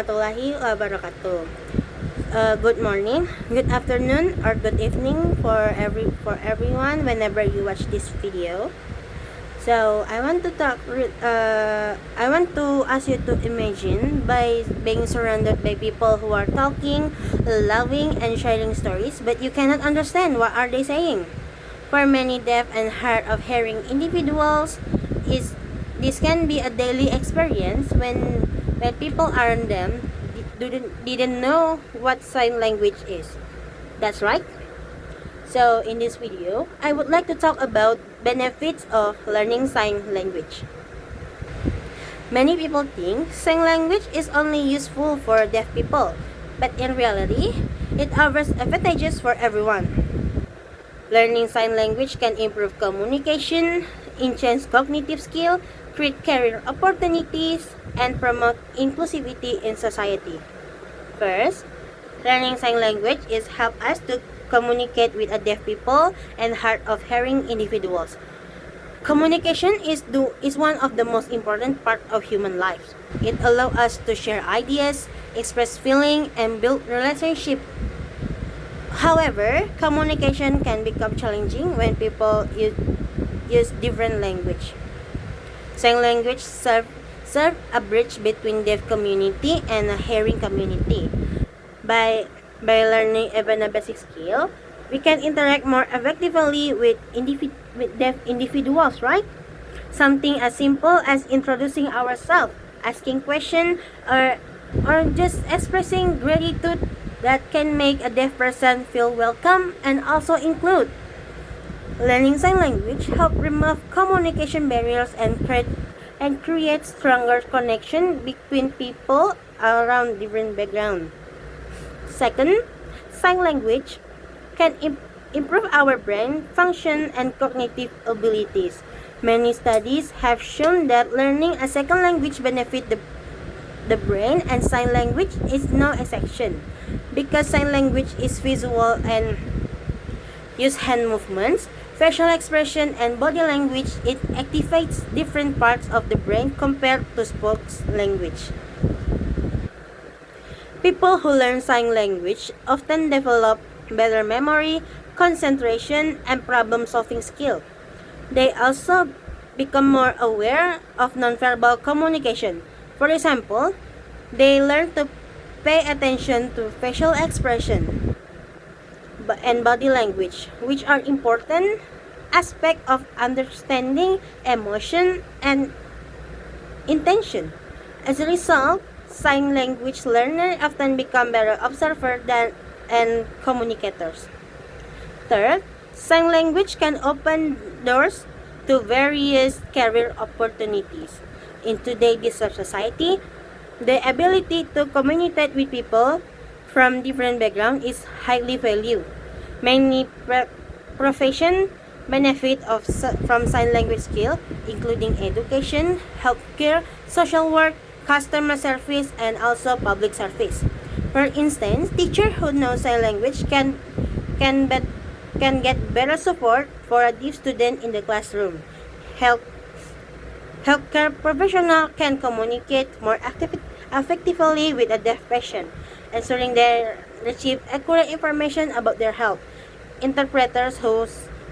warahmatullahi wabarakatuh. Good morning, good afternoon, or good evening for everyone whenever you watch this video. So I want to ask you to imagine by being surrounded by people who are talking, loving, and sharing stories, but you cannot understand what are they saying. For many deaf and hard of hearing individuals, this can be a daily experience when people around them didn't know what sign language is. That's right. So in this video, I would like to talk about benefits of learning sign language. Many people think sign language is only useful for deaf people, but in reality, it offers advantages for everyone. Learning sign language can improve communication, enhance cognitive skill, create career opportunities, and promote inclusivity in society. First, learning sign language is help us to communicate with deaf people and hard of hearing individuals. Communication is one of the most important part of human life. It allows us to share ideas, express feeling, and build relationship. However, communication can become challenging when people use different language. Sign language serve a bridge between deaf community and a hearing community. By learning even a basic skill, we can interact more effectively with deaf individuals, right? Something as simple as introducing ourselves, asking questions, or just expressing gratitude that can make a deaf person feel welcome and also include. Learning sign language help remove communication barriers and create stronger connection between people around different backgrounds. Second, sign language can improve our brain function and cognitive abilities. Many studies have shown that learning a second language benefit the brain, and sign language is no exception. Because sign language is visual and use hand movements, facial expression, and body language, it activates different parts of the brain compared to spoken language. People who learn sign language often develop better memory, concentration, and problem-solving skill. They also become more aware of nonverbal communication. For example, they learn to pay attention to facial expression and body language, which are important aspects of understanding emotion and intention. As a result, sign language learners often become better observers and communicators. Third, sign language can open doors to various career opportunities. In today's society, the ability to communicate with people from different backgrounds is highly valued. Many professions benefit from sign language skill, including education, healthcare, social work, customer service, and also public service. For instance, teachers who know sign language can get better support for a deaf student in the classroom. Healthcare professionals can communicate more effectively with a deaf patient, ensuring they receive accurate information about their health. Interpreters who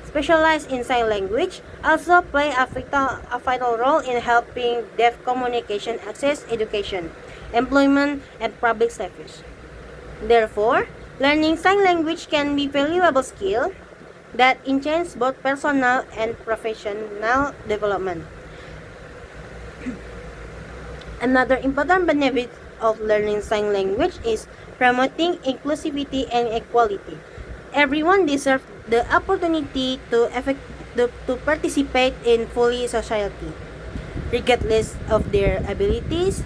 specialize in sign language also play a vital role in helping deaf communication access education, employment, and public service. Therefore, learning sign language can be a valuable skill that enhances both personal and professional development. Another important benefit of learning sign language is promoting inclusivity and equality. Everyone deserves the opportunity to participate in fully society, regardless of their abilities.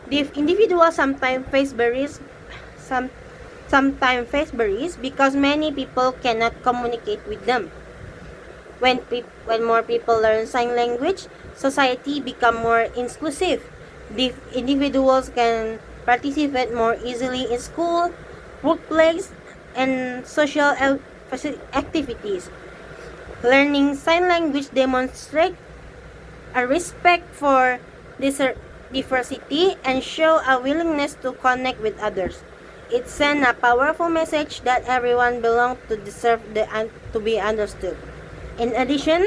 Deaf individuals sometimes face barriers because many people cannot communicate with them. When more people learn sign language, society becomes more inclusive. Deaf individuals can participate more easily in school, workplace, and social activities. Learning sign language demonstrates a respect for diversity and show a willingness to connect with others. It sends a powerful message that everyone belongs to deserve to be understood. In addition,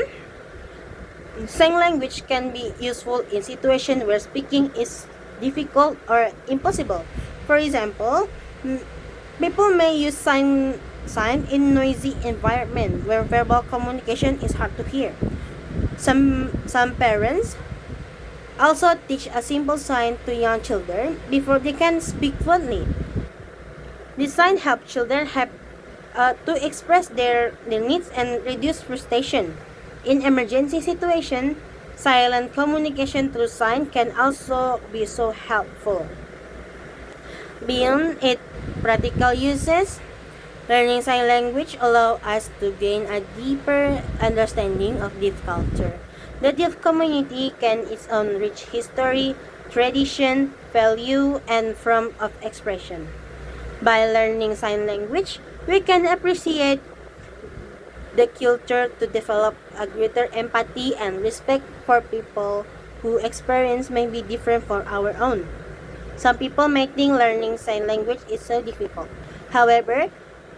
sign language can be useful in situations where speaking is difficult or impossible. For example, people may use sign in noisy environment where verbal communication is hard to hear. Some parents also teach a simple sign to young children before they can speak fluently. This sign helps children to express their needs and reduce frustration. In emergency situation, silent communication through sign can also be so helpful. Beyond its practical uses, learning sign language allows us to gain a deeper understanding of deaf culture. The deaf community can its own rich history, tradition, value, and form of expression. By learning sign language, we can appreciate the culture to develop a greater empathy and respect for people whose experience may be different from our own. Some people may think learning sign language is so difficult. However,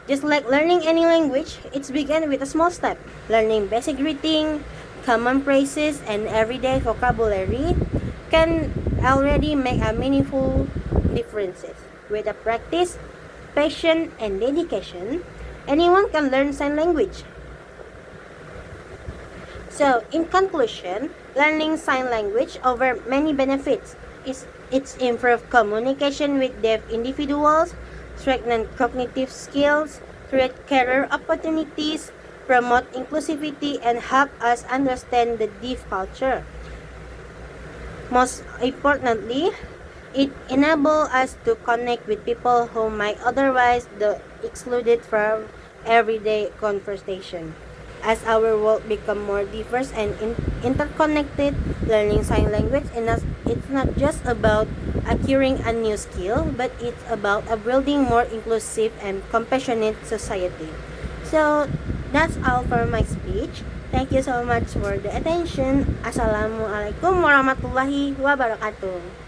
just like learning any language, it's began with a small step. Learning basic greeting, common phrases, and everyday vocabulary can already make a meaningful differences. With the practice, patience, and dedication, anyone can learn sign language. So, in conclusion, learning sign language offers many benefits. It's improved communication with deaf individuals, strengthen cognitive skills, create career opportunities, promote inclusivity, and help us understand the deaf culture. Most importantly, it enables us to connect with people who might otherwise be excluded from everyday conversation. As our world becomes more diverse and interconnected, learning sign language it's not just about acquiring a new skill, but it's about building more inclusive and compassionate society. So that's all for my speech. Thank you so much for the attention. Assalamualaikum warahmatullahi wabarakatuh.